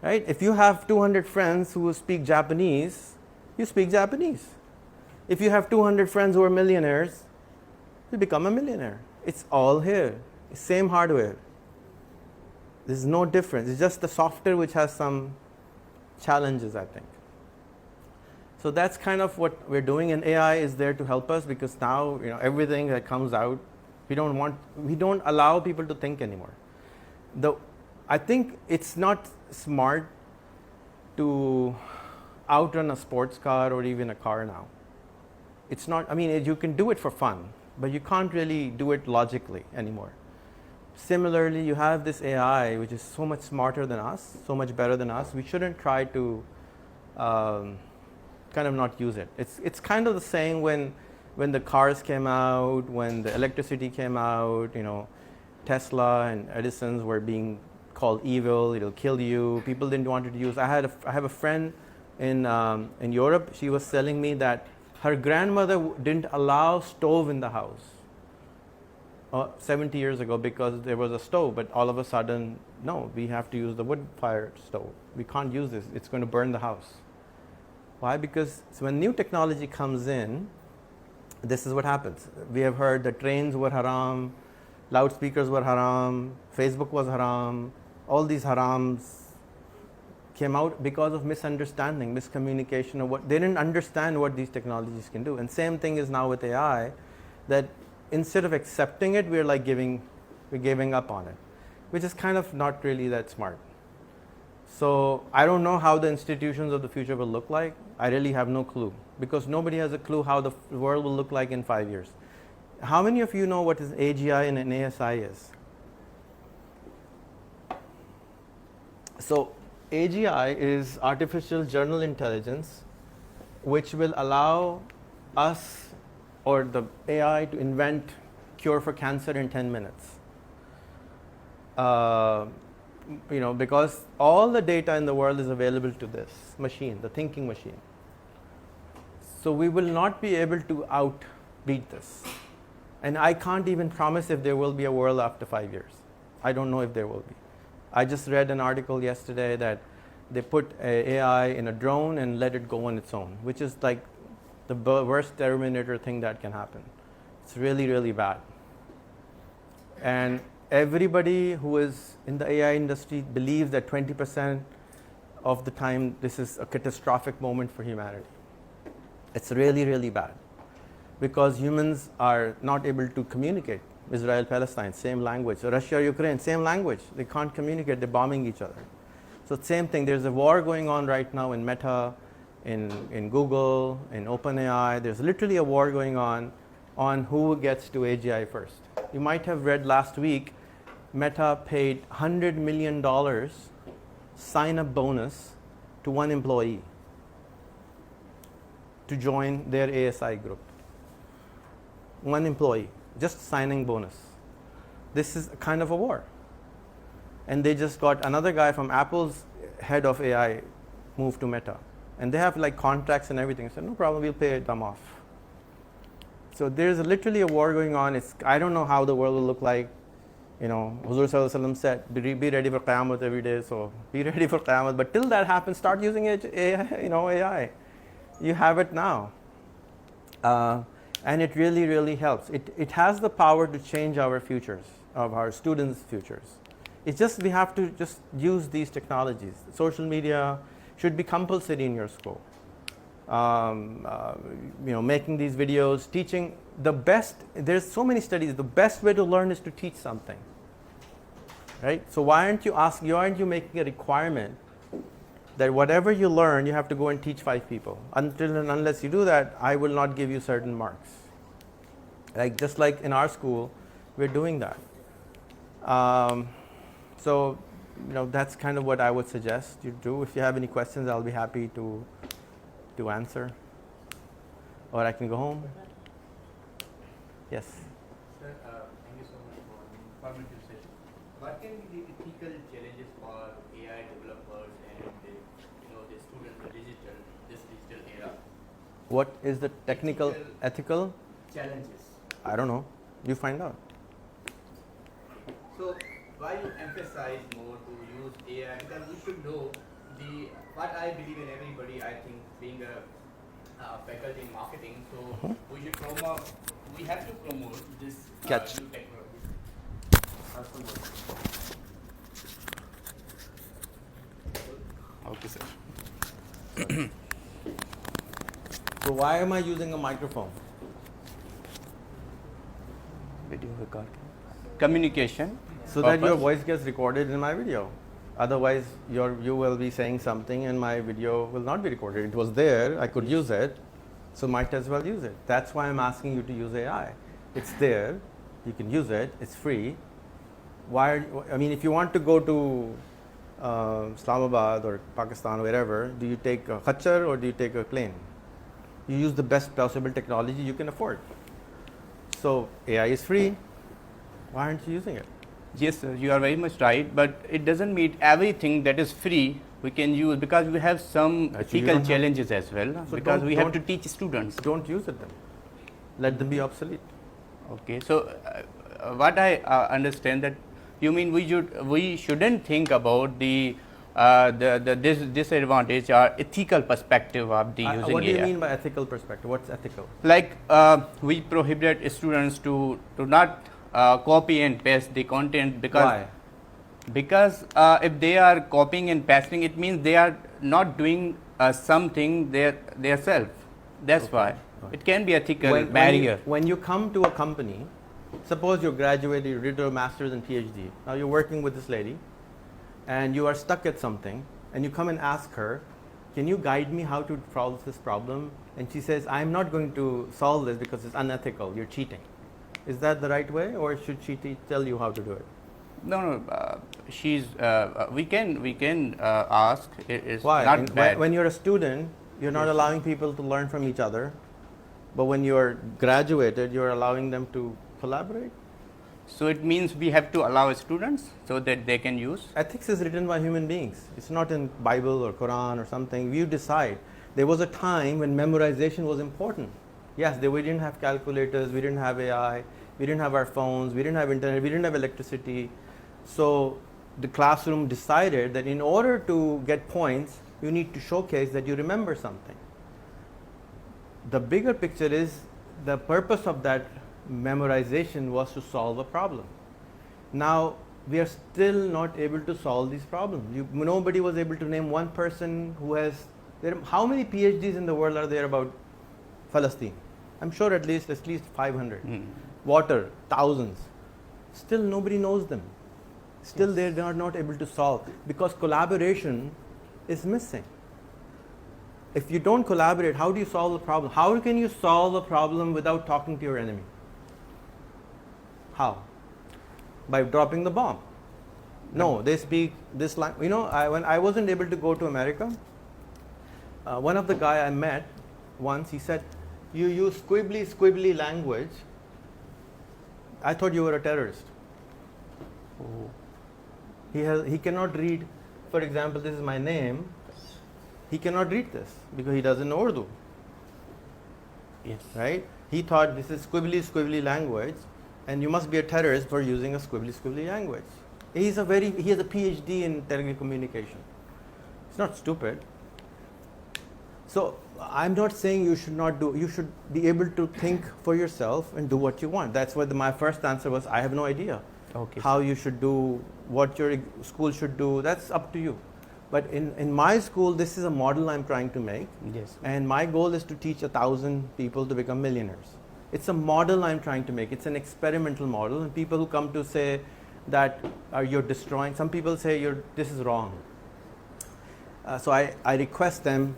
Right? If you have 200 friends who speak Japanese, you speak Japanese. If you have 200 friends who are millionaires, you become a millionaire. It's all here. Same hardware. There's no difference. It's just the software which has some challenges, I think. So that's kind of what we're doing, and AI is there to help us, because now, everything that comes out, we don't allow people to think anymore. I think it's not smart to outrun a sports car or even a car now. It's not, you can do it for fun, but you can't really do it logically anymore. Similarly, you have this AI, which is so much smarter than us, so much better than us. We shouldn't try to kind of not use it. It's kind of the same when the cars came out, when the electricity came out, Tesla and Edison's were being called evil, it'll kill you. People didn't want to use. I have a friend in Europe. She was telling me that her grandmother didn't allow stove in the house 70 years ago because there was a stove, but all of a sudden, no, we have to use the wood-fired stove. We can't use this. It's going to burn the house. Why? Because when new technology comes in, this is what happens. We have heard that trains were haram, loudspeakers were haram, Facebook was haram. All these harams came out because of misunderstanding, miscommunication of what they didn't understand what these technologies can do. And same thing is now with AI, that instead of accepting it, we're giving up on it, which is kind of not really that smart. So I don't know how the institutions of the future will look like. I really have no clue, because nobody has a clue how the world will look like in 5 years. How many of you know what is AGI and an ASI is? So AGI is artificial general intelligence, which will allow us or the AI to invent cure for cancer in 10 minutes. Because all the data in the world is available to this machine, the thinking machine. So we will not be able to outbeat this. And I can't even promise if there will be a world after 5 years. I don't know if there will be. I just read an article yesterday that they put AI in a drone and let it go on its own, which is like the worst Terminator thing that can happen. It's really, really bad. And everybody who is in the AI industry believes that 20% of the time this is a catastrophic moment for humanity. It's really, really bad, because humans are not able to communicate. Israel, Palestine, same language. Russia, Ukraine, same language. They can't communicate. They're bombing each other. So same thing. There's a war going on right now in Meta, in Google, in OpenAI. There's literally a war going on who gets to AGI first. You might have read last week, Meta paid $100 million sign-up bonus to one employee to join their ASI group. One employee, just signing bonus. This is kind of a war. and they just got another guy from Apple's head of AI moved to Meta, and they have like contracts and everything. So no problem, we'll pay them off. So there's literally a war going on. I don't know how the world will look like. You know, Huzur Sallallahu Alaihi Wasallam said, be ready for Qiyamah every day. So be ready for Qiyamah. But till that happens, start using AI. You know, AI. You have it now, and it really, really helps. It has the power to change our futures, of our students' futures. It's just we have to just use these technologies. Social media should be compulsory in your school. You know, making these videos, teaching the best. There's so many studies. The best way to learn is to teach something, right? So why aren't you making a requirement that whatever you learn, you have to go and teach 5 people? Until and unless you do that, I will not give you certain marks. Like just like in our school, we're doing that. So, you know, that's kind of what I would suggest you do. If you have any questions, I'll be happy to answer, or I can go home. Yes. Sir, thank you so much for the informative session. What can be the ethical challenges for AI developers and the students, this digital era? What is the technical, ethical challenges? I don't know. You find out. So why you emphasize more to use AI? Because we should know what I believe in everybody. I think being a faculty in marketing, so we have to promote this Catch. new technology. Okay, sir. So why am I using a microphone? Video record. Communication. So that your purpose. voice gets recorded in my video. Otherwise, you will be saying something and my video will not be recorded. It was there, I could use it, so might as well use it. That's why I'm asking you to use AI. It's there, you can use it, it's free. I mean, if you want to go to Islamabad or Pakistan or wherever, do you take a khachar or do you take a plane? You use the best possible technology you can afford. So AI is free, why aren't you using it? Yes, sir, you are very much right, but it doesn't mean everything that is free we can use, because we have some Actually, you ethical don't have- challenges as well, So because we have to don't- teach students. Don't use it then. Let them be obsolete. Okay, so what I understand that you mean we shouldn't think about the disadvantage or ethical perspective of the using What do you AI. mean by ethical perspective? What's ethical? Like we prohibit students to not copy and paste the content, because Why? because if they are copying and pasting, it means they are not doing something their self. That's Okay. why Right. it can be ethical When barrier. when you come to a company, suppose you graduated, you did a master's and PhD. Now you're working with this lady, and you are stuck at something, and you come and ask her, "Can you guide me how to solve this problem?" And she says, "I'm not going to solve this because it's unethical. You're cheating." Is that the right way, or should she tell you how to do it? No, she's. We can ask. It's Why? not bad. When you're a student, you're not allowing people to learn from each other, but when you're graduated, you're allowing them to collaborate. So it means we have to allow students so that they can use. Ethics is written by human beings. It's not in Bible or Quran or something. You decide. There was a time when memorization was important. Yes, we didn't have calculators, we didn't have AI, we didn't have our phones, we didn't have internet, we didn't have electricity. So the classroom decided that in order to get points, you need to showcase that you remember something. The bigger picture is the purpose of that memorization was to solve a problem. Now, we are still not able to solve these problems. Nobody was able to name one person who has, how many PhDs in the world are there about Palestine? I'm sure at least 500. Water, thousands. Still nobody knows them. Still they are not able to solve because collaboration is missing. If you don't collaborate, how do you solve the problem? How can you solve a problem without talking to your enemy? How? By dropping the bomb. No, they speak this language. You know, when I wasn't able to go to America, one of the guy I met once, he said, "You use squibbly language. I thought you were a terrorist." Oh. He cannot read, for example, this is my name. He cannot read this because he doesn't know Urdu. Yes. Right? He thought this is squibbly language, and you must be a terrorist for using a squibbly language. He has a PhD in telecommunication. It's not stupid. So I'm not saying you should not do. You should be able to think for yourself and do what you want. That's what my first answer was. I have no idea how you should do, what your school should do. That's up to you. But in my school, this is a model I'm trying to make. Yes. And my goal is to teach 1,000 people to become millionaires. It's a model I'm trying to make. It's an experimental model. And people who come to say that you're destroying, some people say this is wrong. So I request them,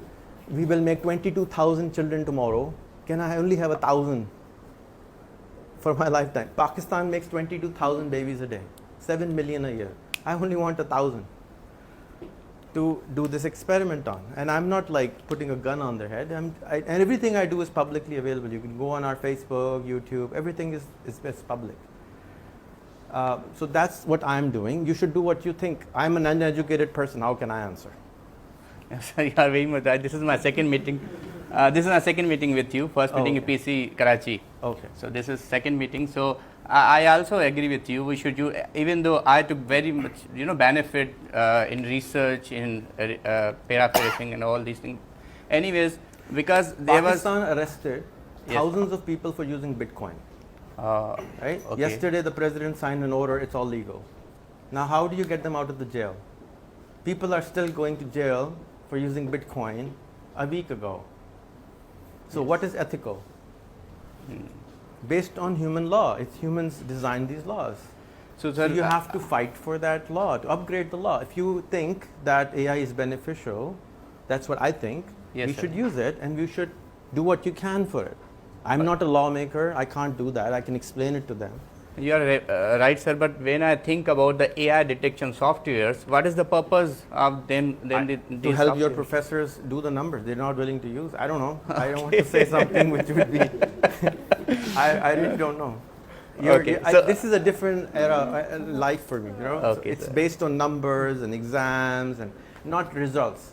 we will make 22,000 children tomorrow. Can I only have 1,000 for my lifetime? Pakistan makes 22,000 babies a day, 7 million a year. I only want 1,000 to do this experiment on. And I'm not like putting a gun on their head. And everything I do is publicly available. You can go on our Facebook, YouTube, everything is public. So that's what I'm doing. You should do what you think. I'm an uneducated person. How can I answer? Yes, you are very much right. This is my second meeting. This is my second meeting with you. First meeting in PC Karachi. Okay. So this is second meeting. So I also agree with you. We should do, even though I took very much, benefit in research, in paraphrasing and all these things. Anyways, because there Pakistan arrested thousands of people for using Bitcoin. Right? Okay. Yesterday, the president signed an order. It's all legal. Now, how do you get them out of the jail? People are still going to jail for using Bitcoin a week ago. So what is ethical? Based on human law. It's humans designed these laws. So you have to fight for that law, to upgrade the law. If you think that AI is beneficial, that's what I think, we should use it and we should do what you can for it. I'm not a lawmaker. I can't do that. I can explain it to them. You are right, sir. But when I think about the AI detection softwares, what is the purpose of them? To help your professors do the numbers. They're not willing to use. I don't know. I don't want to say something which would be. I really don't know. So this is a different era, life for me. Okay, so it's based on numbers and exams and not results.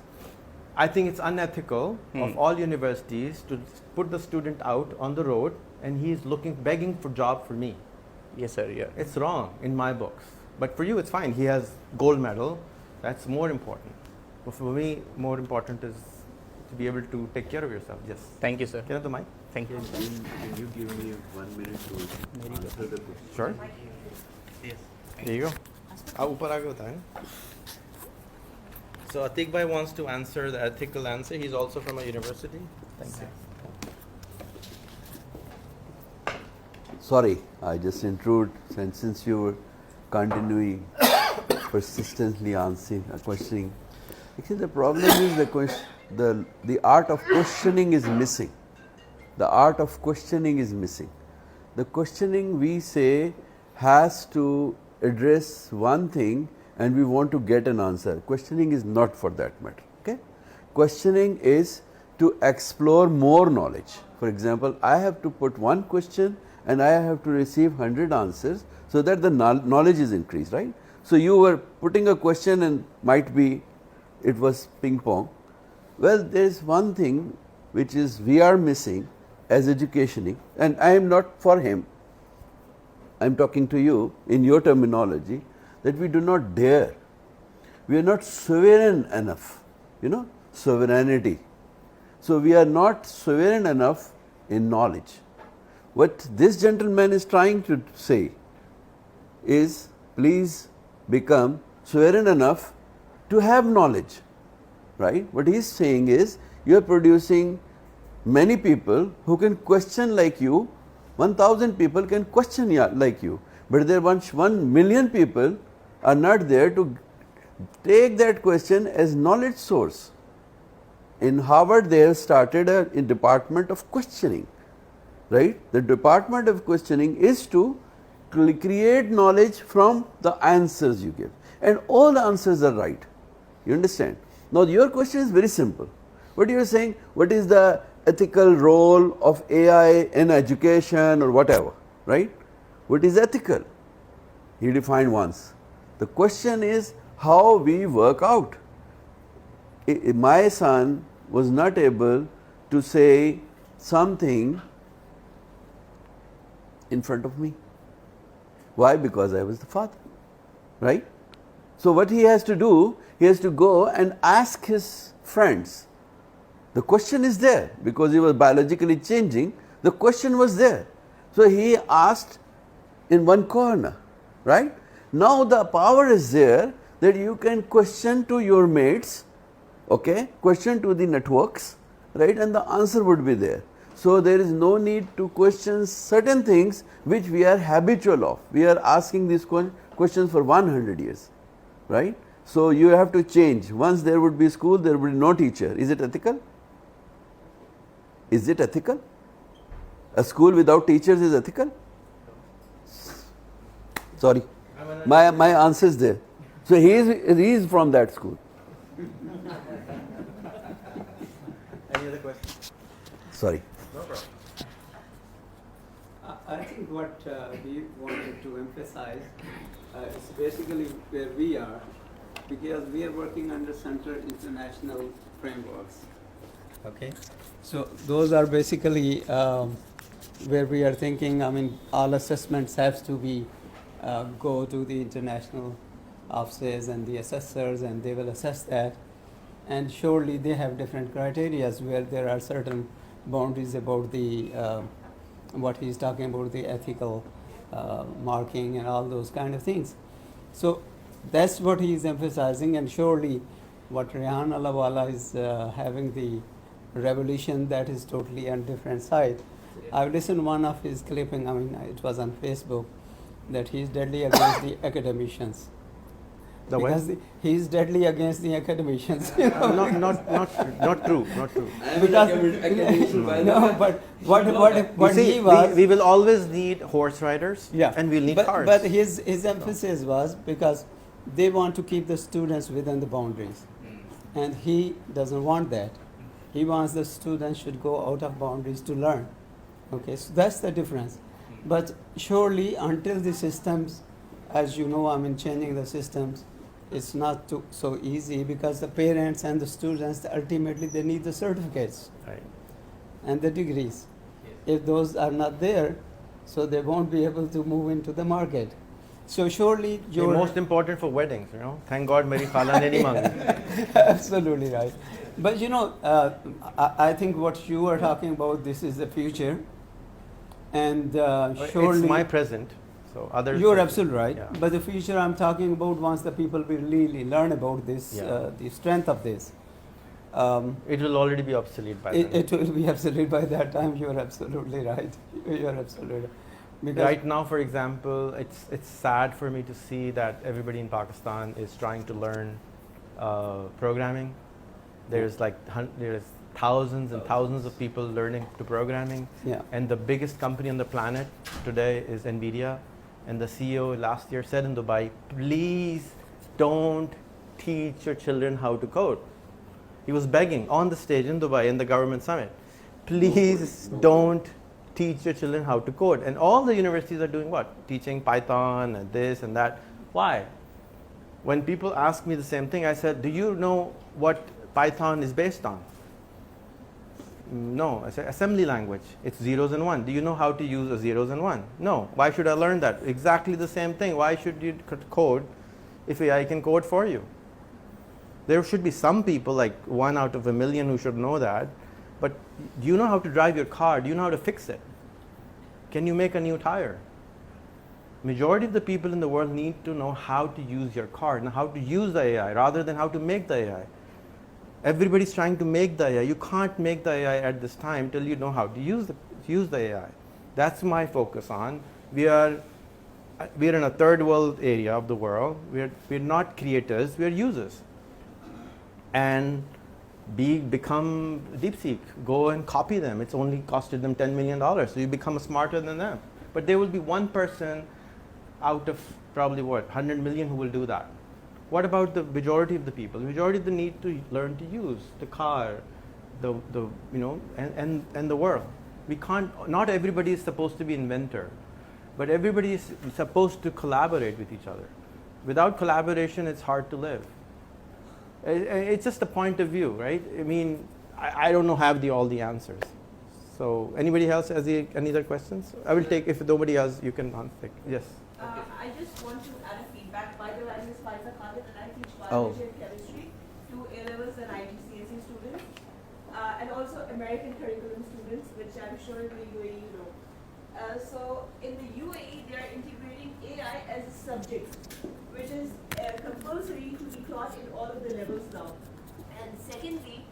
I think it's unethical of all universities to put the student out on the road and he's begging for job for me. Yes, sir. Yeah. It's wrong in my books. But for you, it's fine. He has gold medal. That's more important. But for me, more important is to be able to take care of yourself. Yes. Thank you, sir. Can I have the mic? Thank you. Can you give me 1 minute to answer the question? Sure. Yes. There you go. ऊपर आगे बताएं. So Atiq Bhai wants to answer the ethical answer. He's also from a university. Thank you. Sorry, I just intrude, and since you were continuing persistently questioning. Actually, the problem is the art of questioning is missing. The art of questioning is missing. The questioning, we say, has to address one thing and we want to get an answer. Questioning is not for that matter. Okay? Questioning is to explore more knowledge. For example, I have to put one question and I have to receive 100 answers so that the knowledge is increased, right? So you were putting a question and might be it was ping pong. Well, there is one thing which is we are missing as educationing, and I am not for him, I am talking to you in your terminology, that we do not dare, we are not sovereign enough, sovereignty. So we are not sovereign enough in knowledge. What this gentleman is trying to say is, please become sovereign enough to have knowledge, right? What he is saying is, you are producing many people who can question like you, 1,000 people can question like you, but there are 1 million people are not there to take that question as knowledge source. In Harvard, they have started a department of questioning, right? The department of questioning is to create knowledge from the answers you give, and all the answers are right. You understand? Now, your question is very simple. What you are saying, what is the ethical role of AI in education or whatever, right? What is ethical? He defined once. The question is how we work out. My son was not able to say something in front of me. Why? Because I was the father, right? So what he has to do, he has to go and ask his friends. The question is there because he was biologically changing. The question was there. So he asked in one corner, right? Now the power is there that you can question to your mates, okay, question to the networks, right, and the answer would be there. So there is no need to question certain things which we are habitual of. We are asking these questions for 100 years, right? So you have to change. Once there would be school, there would be no teacher. Is it ethical? Is it ethical? A school without teachers is ethical? Sorry, my answer is there. So he is from that school. Any other questions? Sorry. No problem. I think what we wanted to emphasize is basically where we are, because we are working under central international frameworks. Okay, so those are basically where we are thinking. I mean, all assessments have to be go to the international offices and the assessors, and they will assess that. And surely they have different criteria where there are certain boundaries about the what he's talking about, the ethical marking and all those kind of things. So that's what he is emphasizing, and surely what Rehan Allahwala is having the revolution, that is totally on different side. I've listened one of his clipping, I mean it was on Facebook, that he's deadly against the academicians. The what? Because he's deadly against the academicians. You know? Not true. Because no, but what See, he was, we will always need horse riders, yeah, and we'll need cars. But his emphasis was because they want to keep the students within the boundaries, and he doesn't want that. He wants the students should go out of boundaries to learn. Okay, so that's the difference. But surely until the systems, as you know, I mean, changing the systems, it's not so easy, because the parents and the students ultimately they need the certificates Right. and the degrees. If those are not there, so they won't be able to move into the market. So surely You're most important for weddings, you know. Thank God, Mary Khala ne nahi mangi. Absolutely right. But you know, I think what you are talking about, this is the future, and surely It's my present. So others. you're absolutely right. Yeah. But the future I'm talking about, once the people will really learn about this, Yeah. the strength of this. It will already be obsolete by then. It will be obsolete by that time. You're absolutely right. You're absolutely right. Because Right now, for example, it's sad for me to see that everybody in Pakistan is trying to learn programming. There's there's thousands and thousands of people learning to programming. Yeah. And the biggest company on the planet today is NVIDIA. And the CEO last year said in Dubai, please don't teach your children how to code. He was begging on the stage in Dubai in the government summit, please don't teach your children how to code. And all the universities are doing what? Teaching Python and this and that. Why? When people ask me the same thing, I said, do you know what Python is based on? No. I said, assembly language. It's zeros and one. Do you know how to use a zeros and one? No. Why should I learn that? Exactly the same thing. Why should you code if AI can code for you? There should be some people, like 1 out of a million, who should know that. But do you know how to drive your car? Do you know how to fix it? Can you make a new tire? Majority of the people in the world need to know how to use your car and how to use the AI rather than how to make the AI. Everybody's trying to make the AI. You can't make the AI at this time till you know how to use the AI. That's my focus on. We are in a third world area of the world. We're not creators, we're users. And become DeepSeek. Go and copy them. It's only costed them $10 million. So you become smarter than them. But there will be one person out of probably 100 million who will do that. What about the majority of the people? The majority of them need to learn to use the car, and the world. We can't. Not everybody is supposed to be inventor, but everybody is supposed to collaborate with each other. Without collaboration, it's hard to live. It's just a point of view, right? I mean, I don't know have all the answers. So anybody else has any other questions? I will take, if nobody else, you can pick. Yes. I just want to add a feedback. By the way, I'm Ms. Faiza Khalid and I teach Oh. biology and chemistry to A-levels and IGCSE students, and also American curriculum students, which I'm sure in the UAE you know. So in the UAE, they are integrating AI as a subject, which is compulsory to be taught in all of the levels now. And secondly,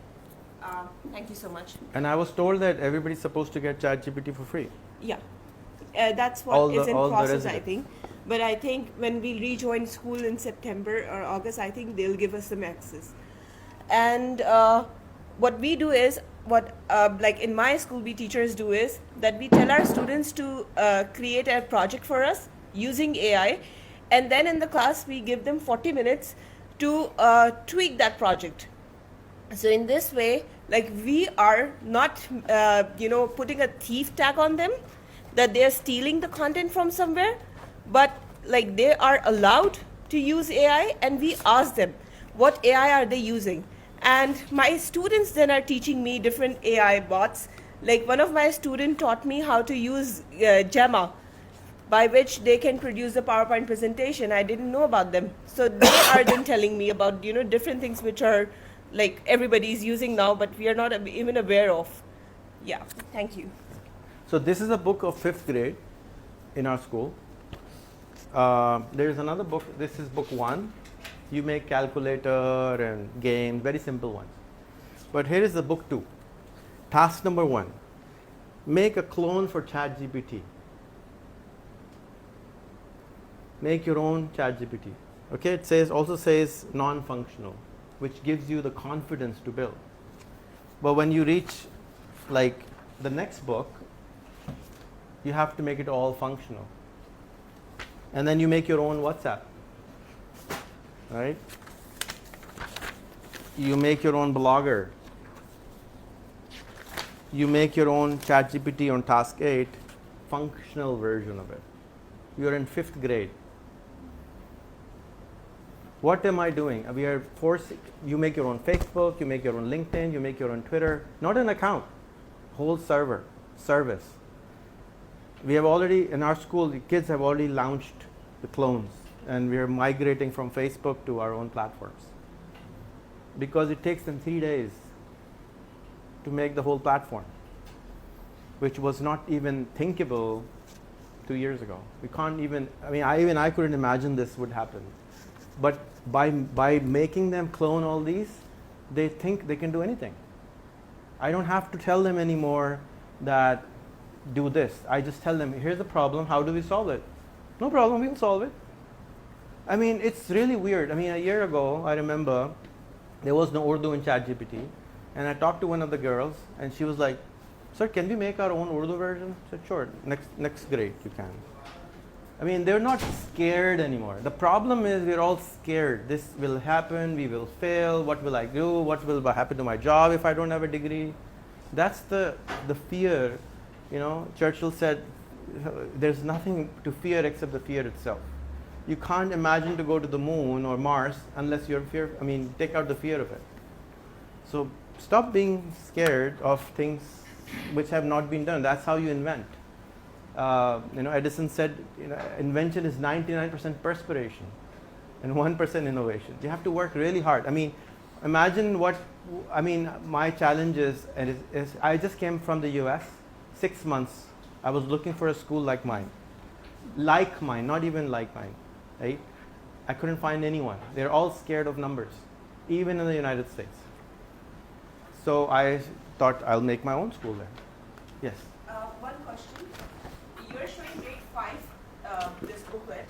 thank you so much. And I was told that everybody's supposed to get ChatGPT for free. Yeah, that's what All is the- in all the process, I residents. think. But I think when we rejoin school in September or August, I think they'll give us some access. And what we do is, like in my school, we teachers do is that we tell our students to create a project for us using AI, and then in the class we give them 40 minutes to tweak that project. So in this way, like we are not, putting a thief tag on them, that they are stealing the content from somewhere, but like they are allowed to use AI, and we ask them what AI are they using. And my students then are teaching me different AI bots. Like one of my students taught me how to use Gemma, by which they can produce a PowerPoint presentation. I didn't know about them. So they are then telling me about, different things which are like everybody is using now, but we are not even aware of. Yeah, thank you. So this is a book of 5th grade in our school. There is another book. This is book 1. You make calculator and games, very simple ones. But here is the book 2. Task number 1. Make a clone for ChatGPT. Make your own ChatGPT. Okay, it also says non-functional, which gives you the confidence to build. But when you reach like the next book, you have to make it all functional. And then you make your own WhatsApp. Right? You make your own blogger. You make your own ChatGPT on task 8, functional version of it. You're in 5th grade. What am I doing? We are forcing, you make your own Facebook, you make your own LinkedIn, you make your own Twitter, not an account, whole service. We have already, in our school, the kids have already launched the clones, and we are migrating from Facebook to our own platforms. Because it takes them 3 days to make the whole platform, which was not even thinkable 2 years ago. We can't even, I couldn't imagine this would happen. But by making them clone all these, they think they can do anything. I don't have to tell them anymore that do this. I just tell them, here's the problem, how do we solve it? No problem, we'll solve it. It's really weird. A year ago, I remember, there was no Urdu in ChatGPT, and I talked to one of the girls, and she was like, sir, can we make our own Urdu version? I said, sure, next grade you can. They're not scared anymore. The problem is we're all scared. This will happen, we will fail, what will I do? What will happen to my job if I don't have a degree? That's the fear. Churchill said, there's nothing to fear except the fear itself. You can't imagine to go to the moon or Mars unless you're take out the fear of it. So stop being scared of things which have not been done. That's how you invent. Edison said, invention is 99% perspiration and 1% innovation. You have to work really hard. Imagine my challenge is I just came from the US, 6 months. I was looking for a school like mine, not even like mine, right? I couldn't find anyone. They're all scared of numbers, even in the United States. So I thought I'll make my own school there. Yes. One question. You're showing grade 5, this booklet,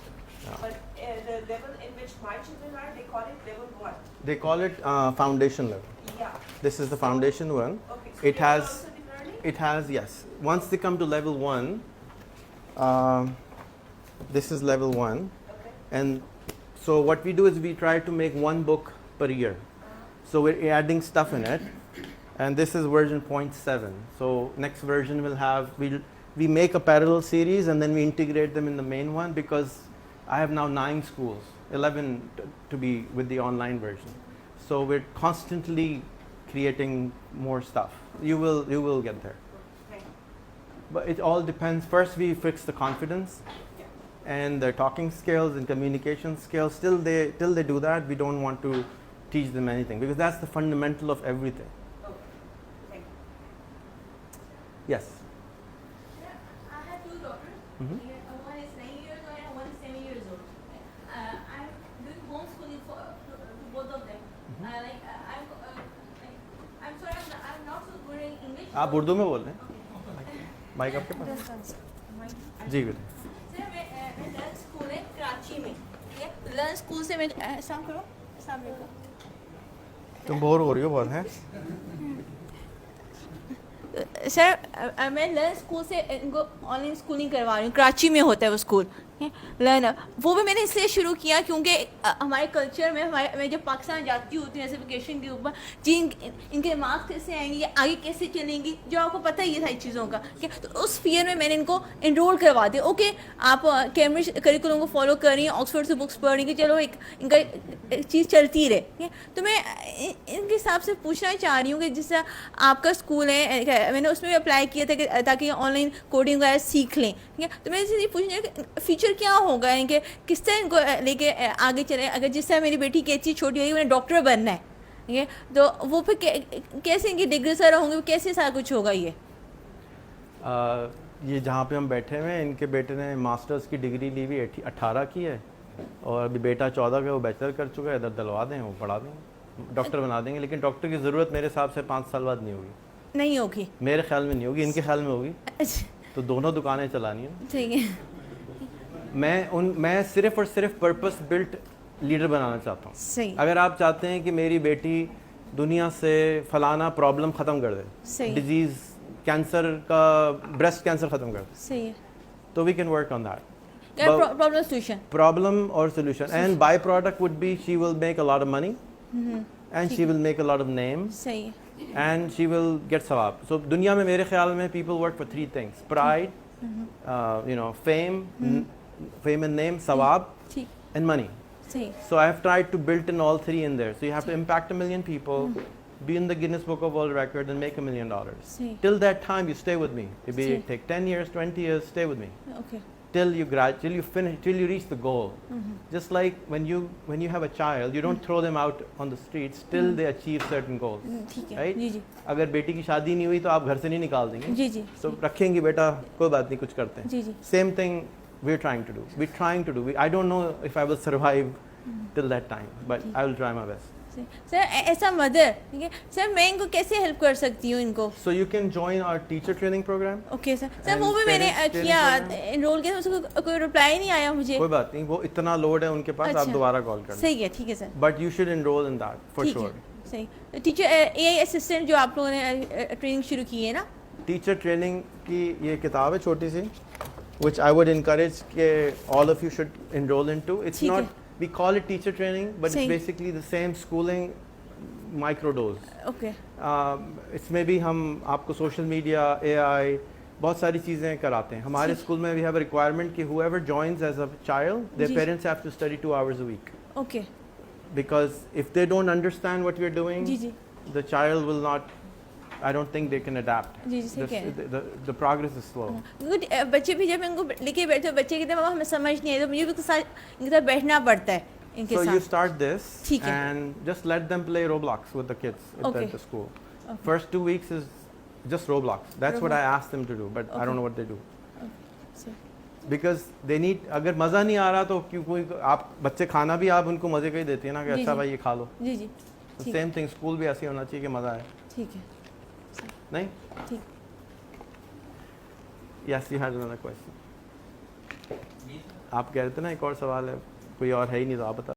but the level in which my children are, they call it level 1. They call it foundation level. Yeah. This is the foundation one. Okay. So It they will has, also be learning? it has, yes. Once they come to level 1, this is level 1. Okay. And so what we do is we try to make one book per year. So we're adding stuff in it. And this is version 0.7. So next version will have, we make a parallel series and then we integrate them in the main one, because I have now 9 schools 11 to be with the online version. So we're constantly creating more stuff. You will get there. But it all depends. First we fix the confidence and their talking skills and communication skills. Till they do that, we don't want to teach them anything, because that's the fundamental of everything. Yes. I have two daughters. Mhm. One is 9 years old and one is 7 years old. I'm doing homeschooling for both of them. I'm sorry, I'm not so good in English. आप उर्दू में बोल रहे हैं? Mic आपके पास? जी बेटे. Sir मैं learn school है कराची में. ठीक है, लर्न स्कूल से मैं ऐसा करो, सामने को. तुम बोर हो रही हो बहुत हैं? सर मैं लर्न स्कूल से इनको ऑनलाइन स्कूलिंग करवा रही हूँ. कराची में होता है वो स्कूल. लर्न वो भी मैंने इसलिए शुरू किया क्योंकि हमारे कल्चर में मैं जब पाकिस्तान जाती हूँ तो ऐसे वेकेशन के ऊपर जी इनके मार्क्स कैसे आएंगे या आगे कैसे चलेंगी, जो आपको पता ही है सारी चीज़ों का. तो उस फियर में मैंने इनको इनरोल करवा दिया. ओके, आप कैम्ब्रिज करिकुलम को फॉलो कर रही हैं, ऑक्सफोर्ड से बुक्स पढ़ रही हैं, कि चलो इनका चीज़ चलती रहे. तो मैं इनके हिसाब से पूछना चाह रही हूँ कि जिससे आपका स्कूल है, मैंने उसमें भी अप्लाई किया था कि ताकि ऑनलाइन कोडिंग वगैरह सीख लें. ठीक है, तो मैं इसलिए पूछना कि फ्यूचर क्या होगा इनके, किस तरह इनको लेके आगे चले. अगर जिस तरह मेरी बेटी की एक चीज़ छोटी होगी, उन्हें डॉक्टर बनना है. ठीक है, तो वो फिर कैसे इनकी डिग्री सर होंगे, कैसे सारा कुछ होगा ये जहाँ पे हम बैठे हुए हैं, इनके बेटे ने मास्टर्स की डिग्री ली हुई 18 की है, और अभी बेटा 14 का, वो बैचलर कर चुका है. इधर दिलवा दें, वो पढ़ा देंगे, डॉक्टर बना देंगे. लेकिन डॉक्टर की ज़रूरत मेरे हिसाब से 5 साल बाद नहीं होगी. नहीं होगी मेरे ख्याल में नहीं होगी, इनके ख्याल में होगी. तो दोनों दुकानें चलानी है. ठीक है. मैं सिर्फ और सिर्फ पर्पस बिल्ट लीडर बनाना चाहता हूँ. सही. अगर आप चाहते हैं कि मेरी बेटी दुनिया से फलाना प्रॉब्लम ख़त्म कर दे, सही. डिजीज़, कैंसर का, ब्रेस्ट कैंसर ख़त्म कर दे, सही है. तो we can work on that. Problem solution. Problem or solution, and byproduct would be she will make a lot of money, and she will make a lot of name, सही है. and she will get sawab. So दुनिया में मेरे ख्याल में people work for 3 things: pride, fame, fame and name, sawab, ठीक. and money. सही. So I have tried to build in all 3 in there. So you have to impact 1 million people, be in the Guinness Book of World Record, and make $1 million. See. Till that time, you stay with me. Maybe See. it take 10 years, 20 years, stay with me. Okay. Till you finish, till you reach the goal. Just like when you have a child, you don't throw them out on the streets till they achieve certain goals. ठीक है. Right? जी जी. अगर बेटी की शादी नहीं हुई तो आप घर से नहीं निकाल देंगे. जी जी. So रखेंगे बेटा, कोई बात नहीं, कुछ करते हैं. जी जी. Same thing we're trying to do. We're trying to do. I don't know if I will survive till that time, but I will try my best. Sir ऐसा मदर, ठीक है सर, मैं इनको कैसे हेल्प कर सकती हूँ इनको? So you can join our teacher training program. Okay sir. Sir And वो भी मैंने parents किया, training एनरोल किया, उसको कोई रिप्लाई नहीं आया मुझे. कोई बात नहीं, वो इतना लोड है उनके पास, आप अच्छा. दोबारा कॉल करना. सही है. ठीक है sir. But you should enroll in that for ठीक sure. है. सही. टीचर AI असिस्टेंट जो आप लोगों ने ट्रेनिंग शुरू की है ना? टीचर ट्रेनिंग की ये किताब है छोटी सी, which I would encourage के all of you should enroll into. It's ठीक not, है. we call it teacher training, but सही. it's basically the same schooling microdose. Okay. इसमें भी हम आपको सोशल मीडिया, AI, बहुत सारी चीज़ें कराते हैं. हमारे ठीक. स्कूल में we have a requirement कि whoever joins as a child, their जी. parents have to study 2 hours a week. Okay. Because if they don't understand what we're doing, जी जी. the child will not, I don't think they can adapt. जी जी. सही कह रहे हैं. The progress is slow. क्योंकि बच्चे भी जब इनको लेके बैठे, बच्चे कहते हैं मामा हमें समझ नहीं है, तो मुझे भी इनके साथ बैठना पड़ता है इनके So साथ. you start this ठीक है. and just let them play Roblox with the kids Okay. at the school. Okay. First 2 weeks is just Roblox. That's what I asked them to do, but I Okay. don't know what they do. सही. Because they need, अगर मज़ा नहीं आ रहा तो क्यों कोई, आप बच्चे खाना भी आप उनको मज़े का ही देती है ना कि जी, अच्छा जी. भाई ये खा लो. जी जी. ठीक. सेम थिंग स्कूल भी ऐसे ही होना चाहिए कि मज़ा आए. ठीक है. नहीं? ठीक. Yes, you had another question. आप कह रहे थे ना एक और सवाल है, कोई और है ही नहीं तो आप बता.